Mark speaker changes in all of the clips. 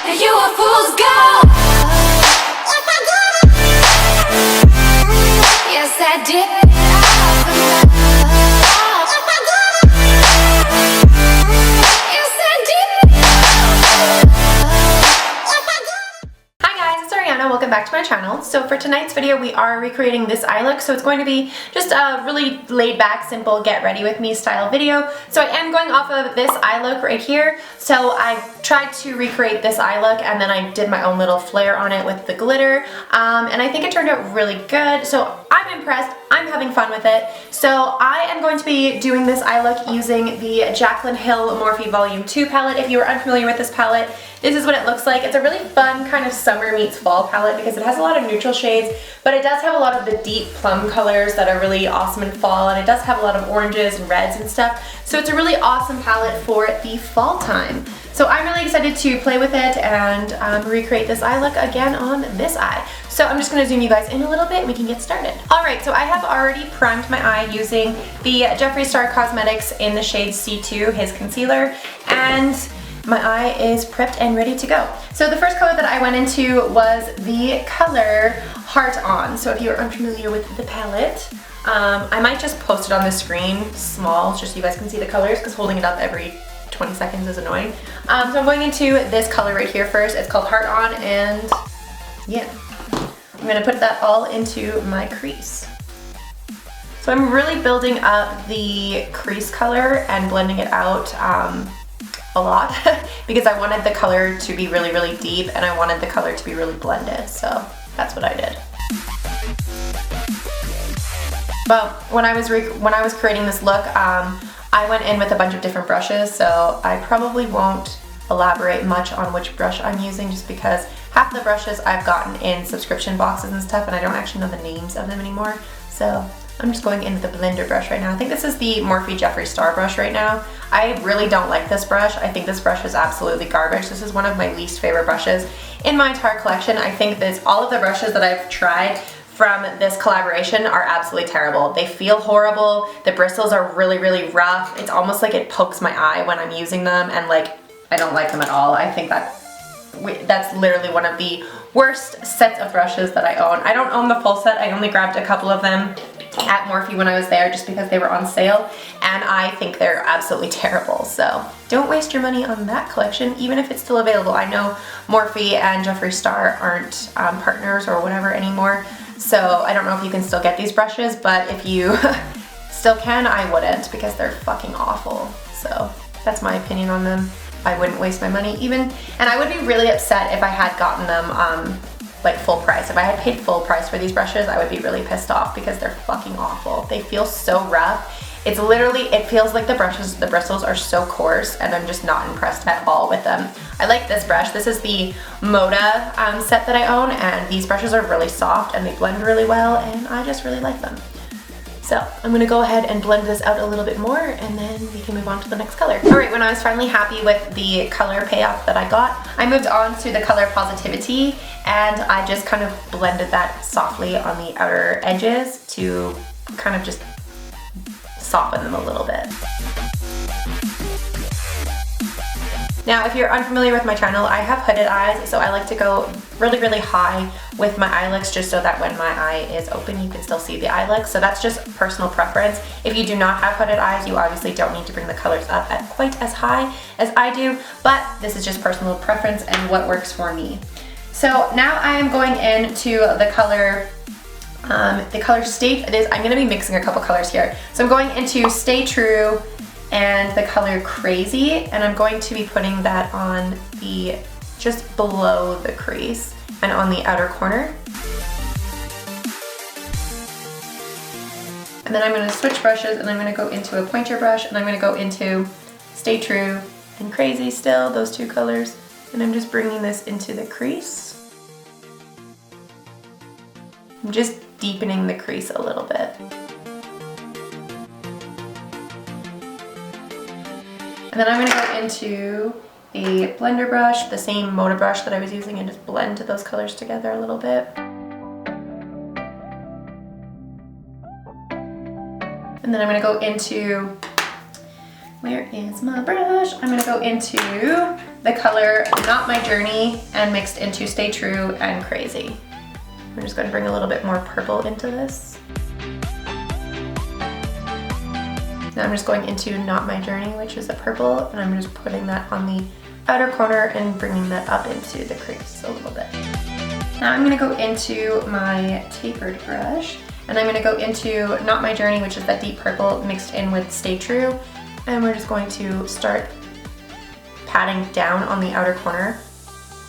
Speaker 1: You a fool's gold. Yes, I did.
Speaker 2: Welcome back to my channel. So for tonight's video we are recreating this eye look, so it's going to be just a really laid back, simple get ready with me style video. So I am going off of this eye look right here. So I tried to recreate this eye look and then I did my own little flair on it with the glitter, and I think it turned out really good. So I'm impressed, I'm having fun with it. So I am going to be doing this eye look using the Jaclyn Hill Morphe Volume 2 palette. If you are unfamiliar with this palette, this is what it looks like. It's a really fun kind of summer meets fall palette because it has a lot of neutral shades, but it does have a lot of the deep plum colors that are really awesome in fall, and it does have a lot of oranges and reds and stuff. So it's a really awesome palette for the fall time. So I'm really excited to play with it and recreate this eye look again on this eye. So I'm just going to zoom you guys in a little bit and we can get started. Alright, so I have already primed my eye using the Jeffree Star Cosmetics in the shade C2, his concealer, and my eye is prepped and ready to go. So the first color that I went into was the color Heart On. So if you're unfamiliar with the palette, I might just post it on the screen small just so you guys can see the colors, because holding it up every 20 seconds is annoying. So I'm going into this color right here first. It's called Heart On, and yeah, I'm gonna put that all into my crease. So I'm really building up the crease color and blending it out a lot because I wanted the color to be really, really deep and I wanted the color to be really blended. So that's what I did. But when I was creating this look, I went in with a bunch of different brushes, so I probably won't elaborate much on which brush I'm using just because half the brushes I've gotten in subscription boxes and stuff and I don't actually know the names of them anymore. So I'm just going in with the blender brush right now. I think this is the Morphe Jeffree Star brush right now. I really don't like this brush. I think this brush is absolutely garbage. This is one of my least favorite brushes in my entire collection. I think that all of the brushes that I've tried from this collaboration are absolutely terrible. They feel horrible. The bristles are really, really rough. It's almost like it pokes my eye when I'm using them, and like, I don't like them at all. I think that's literally one of the worst sets of brushes that I own. I don't own the full set. I only grabbed a couple of them at Morphe when I was there just because they were on sale, and I think they're absolutely terrible. So don't waste your money on that collection, even if it's still available. I know Morphe and Jeffree Star aren't partners or whatever anymore, so I don't know if you can still get these brushes, but if you still can, I wouldn't, because they're fucking awful. So that's my opinion on them. I wouldn't waste my money even, and I would be really upset if I had gotten them like full price. If I had paid full price for these brushes, I would be really pissed off because they're fucking awful. They feel so rough. It's literally, it feels like the bristles are so coarse, and I'm just not impressed at all with them. I like this brush. This is the Moda set that I own, and these brushes are really soft and they blend really well, and I just really like them. So I'm gonna go ahead and blend this out a little bit more, and then we can move on to the next color. All right, when I was finally happy with the color payoff that I got, I moved on to the color Positivity, and I just kind of blended that softly on the outer edges to kind of just soften them a little bit. Now, if you're unfamiliar with my channel, I have hooded eyes, so I like to go really, really high with my eye looks just so that when my eye is open, you can still see the eye look. So that's just personal preference. If you do not have hooded eyes, you obviously don't need to bring the colors up at quite as high as I do, but this is just personal preference and what works for me. So now I am going into the color Stay, I'm gonna be mixing a couple colors here. So I'm going into Stay True and the color Crazy, and I'm going to be putting that on the, just below the crease and on the outer corner. And then I'm gonna switch brushes, and I'm gonna go into a pointer brush, and I'm gonna go into Stay True and Crazy still, those two colors, and I'm just bringing this into the crease. I'm just deepening the crease a little bit. And then I'm gonna go into the blender brush, the same Moda brush that I was using, and just blend those colors together a little bit. And then I'm gonna go into, where is my brush? I'm gonna go into the color Not My Journey and mixed into Stay True and Crazy. I'm just going to bring a little bit more purple into this. Now I'm just going into Not My Journey, which is a purple, and I'm just putting that on the outer corner and bringing that up into the crease a little bit. Now I'm going to go into my tapered brush, and I'm going to go into Not My Journey, which is that deep purple mixed in with Stay True, and we're just going to start patting down on the outer corner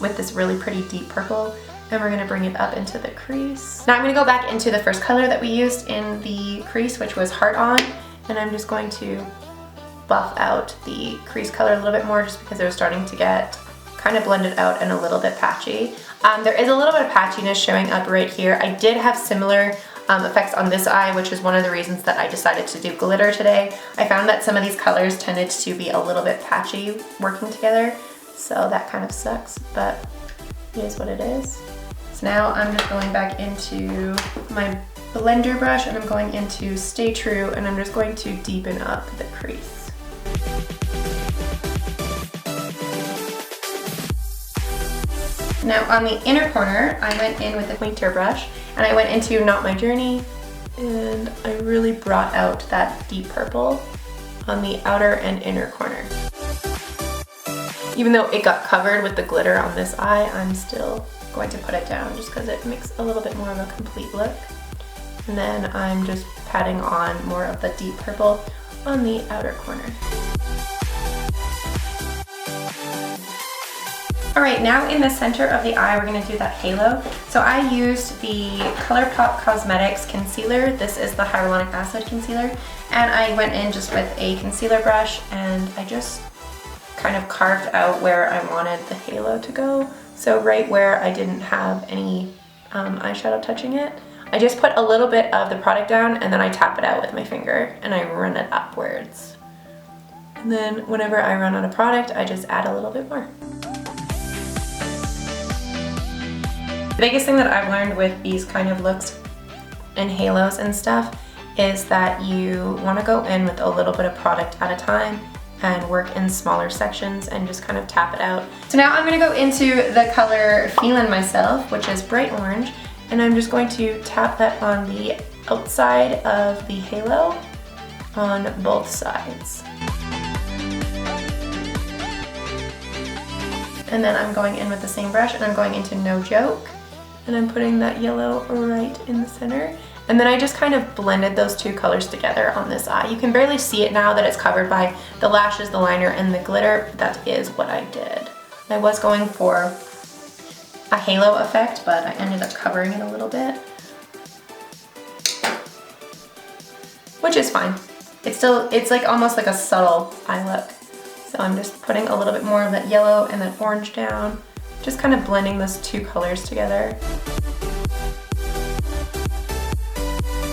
Speaker 2: with this really pretty deep purple, and we're going to bring it up into the crease. Now I'm going to go back into the first color that we used in the crease, which was Heart On, and I'm just going to buff out the crease color a little bit more just because it was starting to get kind of blended out and a little bit patchy. There is a little bit of patchiness showing up right here. I did have similar effects on this eye, which is one of the reasons that I decided to do glitter today. I found that some of these colors tended to be a little bit patchy working together, so that kind of sucks, but it is what it is. So now I'm just going back into my blender brush and I'm going into Stay True, and I'm just going to deepen up the crease. Now on the inner corner, I went in with a pointer brush and I went into Not My Journey, and I really brought out that deep purple on the outer and inner corner. Even though it got covered with the glitter on this eye, I'm still going to put it down just because it makes a little bit more of a complete look. And then I'm just patting on more of the deep purple on the outer corner. Alright, now in the center of the eye we're going to do that halo. So I used the ColourPop Cosmetics concealer. This is the hyaluronic acid concealer. And I went in just with a concealer brush and I just kind of carved out where I wanted the halo to go. So right where I didn't have any eyeshadow touching it, I just put a little bit of the product down and then I tap it out with my finger and I run it upwards. And then whenever I run out of product, I just add a little bit more. The biggest thing that I've learned with these kind of looks and halos and stuff is that you want to go in with a little bit of product at a time and work in smaller sections and just kind of tap it out. So now I'm going to go into the color Feelin' Myself, which is bright orange, and I'm just going to tap that on the outside of the halo on both sides. And then I'm going in with the same brush and I'm going into No Joke, and I'm putting that yellow right in the center. And then I just kind of blended those two colors together on this eye. You can barely see it now that it's covered by the lashes, the liner, and the glitter. That is what I did. I was going for a halo effect, but I ended up covering it a little bit, which is fine. It's like almost like a subtle eye look. So I'm just putting a little bit more of that yellow and that orange down, just kind of blending those two colors together.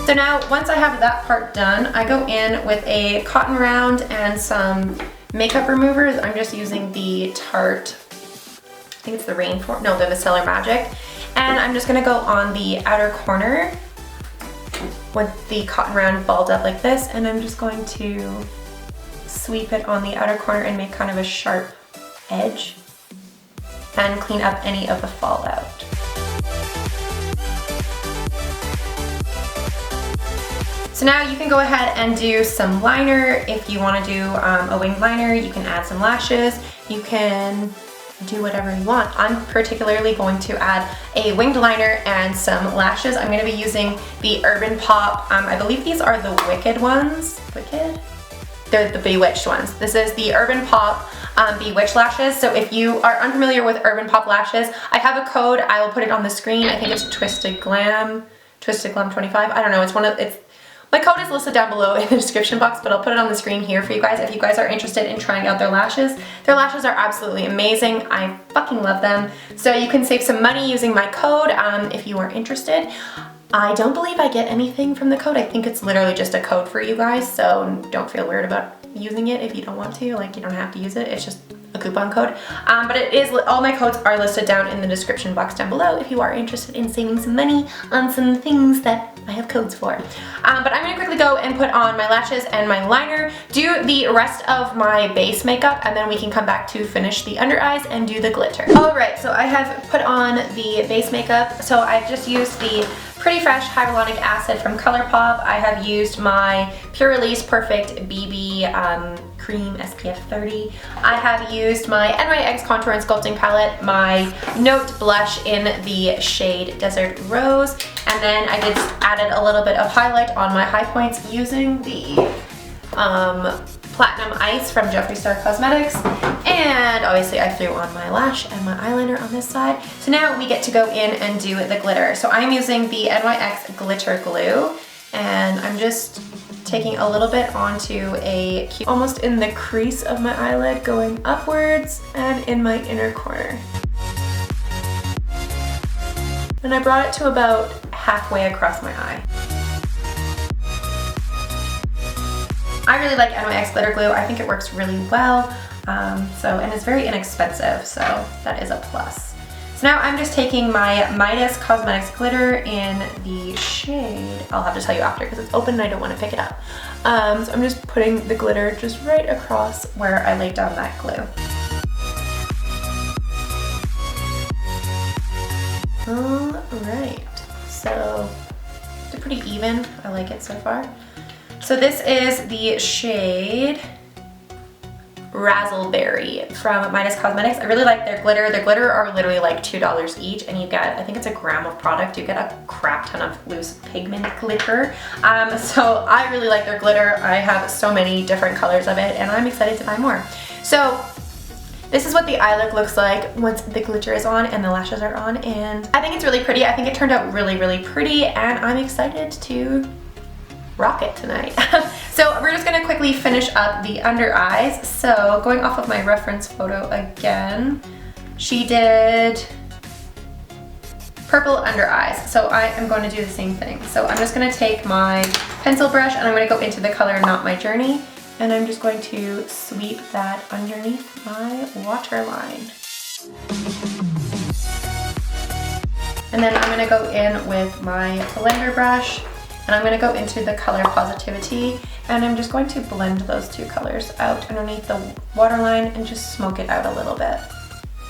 Speaker 2: So now, once I have that part done, I go in with a cotton round and some makeup removers. I'm just using the Tarte, I think it's the the Micellar Magic. And I'm just gonna go on the outer corner with the cotton round balled up like this, and I'm just going to sweep it on the outer corner and make kind of a sharp edge and clean up any of the fallout. So now you can go ahead and do some liner. If you want to do a winged liner, you can add some lashes. You can do whatever you want. I'm particularly going to add a winged liner and some lashes. I'm going to be using the Urban Pop, I believe these are the Wicked ones. Wicked? They're the Bewitched ones. This is the Urban Pop Bewitched lashes. So if you are unfamiliar with Urban Pop lashes, I have a code. I will put it on the screen. I think it's Twisted Glam 25. I don't know. My code is listed down below in the description box, but I'll put it on the screen here for you guys if you guys are interested in trying out their lashes. Their lashes are absolutely amazing. I fucking love them. So you can save some money using my code if you are interested. I don't believe I get anything from the code. I think it's literally just a code for you guys, so don't feel weird about using it if you don't want to. Like, you don't have to use it. It's just a coupon code. But it is, all my codes are listed down in the description box down below if you are interested in saving some money on some things that I have codes for. But I'm gonna quickly go and put on my lashes and my liner, do the rest of my base makeup, and then we can come back to finish the under eyes and do the glitter. Alright, so I have put on the base makeup. So I've just used the Pretty Fresh Hyaluronic Acid from ColourPop. I have used my Pure Release Perfect BB Cream SPF 30. I have used my NYX Contour and Sculpting Palette, my Note Blush in the shade Desert Rose, and then I just added a little bit of highlight on my high points using the Platinum Ice from Jeffree Star Cosmetics, and obviously I threw on my lash and my eyeliner on this side. So now we get to go in and do the glitter. So I'm using the NYX Glitter Glue, and I'm just taking a little bit onto a cute, almost in the crease of my eyelid, going upwards and in my inner corner. And I brought it to about halfway across my eye. I really like NYX Glitter Glue. I think it works really well. And it's very inexpensive, so that is a plus. So now I'm just taking my Midas Cosmetics glitter in the shade, I'll have to tell you after because it's open and I don't want to pick it up. So I'm just putting the glitter just right across where I laid down that glue. Alright, so it's pretty even. I like it so far. So this is the shade Razzleberry from Midas Cosmetics. I really like their glitter. Their glitter are literally like $2 each, and you get, I think it's a gram of product. You get a crap ton of loose pigment glitter. So I really like their glitter. I have so many different colors of it, and I'm excited to buy more. So this is what the eye look looks like once the glitter is on and the lashes are on, and I think it's really pretty. I think it turned out really, really pretty, and I'm excited to rock it tonight. So we're just gonna quickly finish up the under eyes. So going off of my reference photo again, she did purple under eyes. So I am going to do the same thing. So I'm just gonna take my pencil brush and I'm gonna go into the color Not My Journey, and I'm just going to sweep that underneath my waterline. And then I'm gonna go in with my blender brush, and I'm going to go into the color Positivity, and I'm just going to blend those two colors out underneath the waterline and just smoke it out a little bit,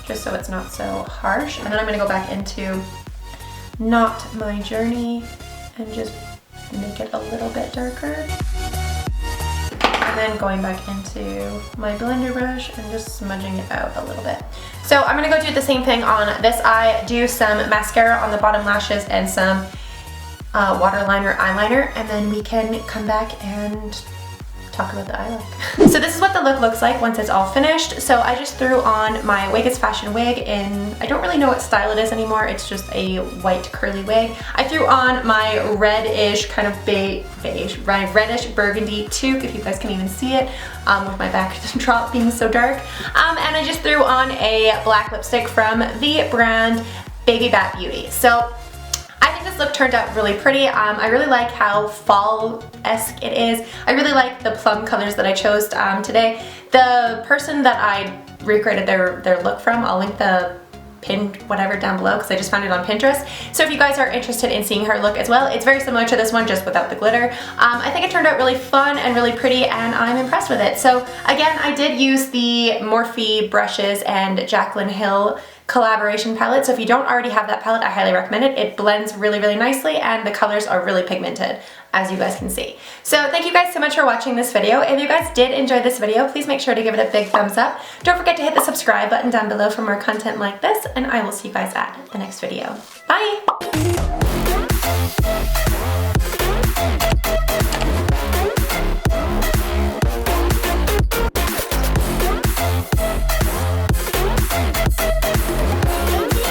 Speaker 2: just so it's not so harsh. And then I'm going to go back into Not My Journey and just make it a little bit darker. And then going back into my blender brush and just smudging it out a little bit. So I'm going to go do the same thing on this eye, do some mascara on the bottom lashes and some waterliner eyeliner, and then we can come back and talk about the eye look. So this is what the look looks like once it's all finished. So I just threw on my Wiggins Fashion wig in, I don't really know what style it is anymore, it's just a white curly wig. I threw on my reddish, kind of my reddish burgundy toque, if you guys can even see it, with my backdrop being so dark. And I just threw on a black lipstick from the brand Baby Bat Beauty. So I think this look turned out really pretty. I really like how fall-esque it is. I really like the plum colors that I chose today. The person that I recreated their look from, I'll link the pinned whatever down below because I just found it on Pinterest. So if you guys are interested in seeing her look as well, it's very similar to this one, just without the glitter. I think it turned out really fun and really pretty, and I'm impressed with it. So again, I did use the Morphe brushes and Jaclyn Hill collaboration palette. So if you don't already have that palette, I highly recommend it. It blends really, really nicely, and the colors are really pigmented, as you guys can see. So thank you guys so much for watching this video. If you guys did enjoy this video, please make sure to give it a big thumbs up. Don't forget to hit the subscribe button down below for more content like this, and I will see you guys at the next video. Bye!